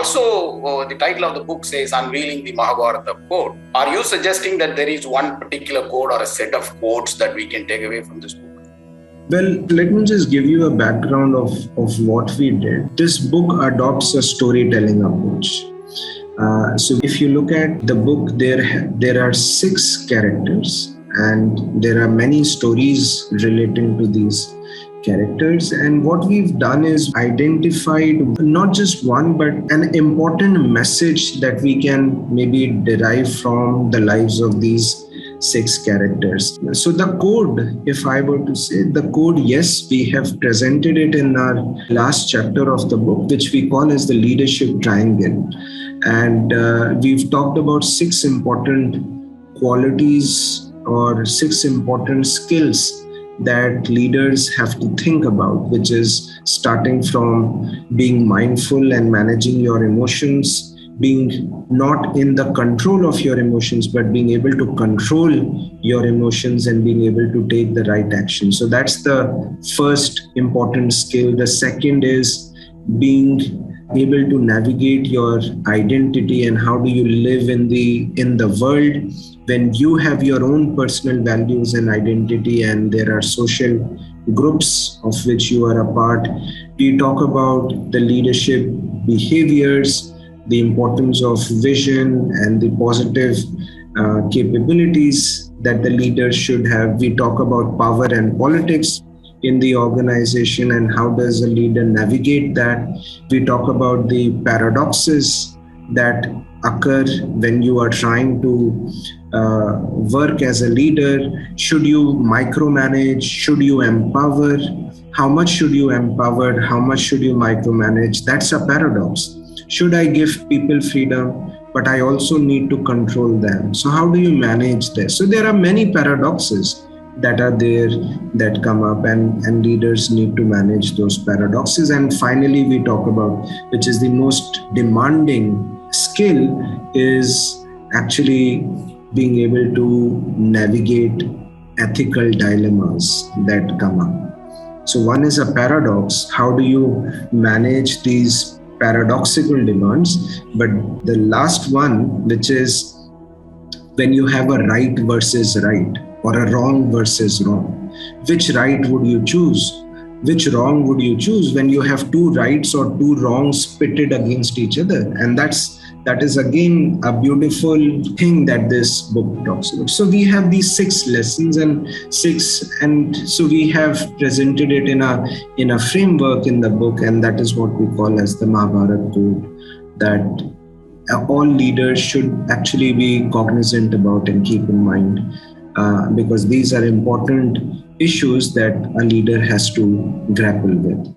also, the title of the book says Unveiling the Mahabharata Code. Are you suggesting that there is one particular code or a set of codes that we can take away from this book? Well, let me just give you a background of what we did. This book adopts a storytelling approach. So if you look at the book, there are 6 characters and there are many stories relating to these characters. And what we've done is identified not just one, but an important message that we can maybe derive from the lives of these 6 characters. So the code, if I were to say the code, yes, we have presented it in our last chapter of the book, which we call as the leadership triangle. And we've talked about 6 important qualities or 6 important skills that leaders have to think about, which is starting from being mindful and managing your emotions, being not in the control of your emotions, but being able to control your emotions and being able to take the right action. So that's the first important skill. The second is being able to navigate your identity and how do you live in the world when you have your own personal values and identity and there are social groups of which you are a part. We talk about the leadership behaviors, the importance of vision and the positive capabilities that the leader should have. We talk about power and politics in the organization and how does a leader navigate that. We talk about the paradoxes that occur when you are trying to work as a leader. Should you micromanage? Should you empower? How much should you empower? How much should you micromanage? That's a paradox. Should I give people freedom, but I also need to control them? So how do you manage this? So there are many paradoxes that are there that come up and leaders need to manage those paradoxes. And finally, we talk about, which is the most demanding skill, is actually being able to navigate ethical dilemmas that come up. So one is a paradox. How do you manage these paradoxical demands? But the last one, which is when you have a right versus right or a wrong versus wrong, which right would you choose? Which wrong would you choose when you have 2 rights or 2 wrongs pitted against each other? And that is again a beautiful thing that this book talks about. So we have these 6 lessons and so we have presented it in a framework in the book, and that is what we call as the Mahabharata Code, that all leaders should actually be cognizant about and keep in mind, because these are important issues that a leader has to grapple with.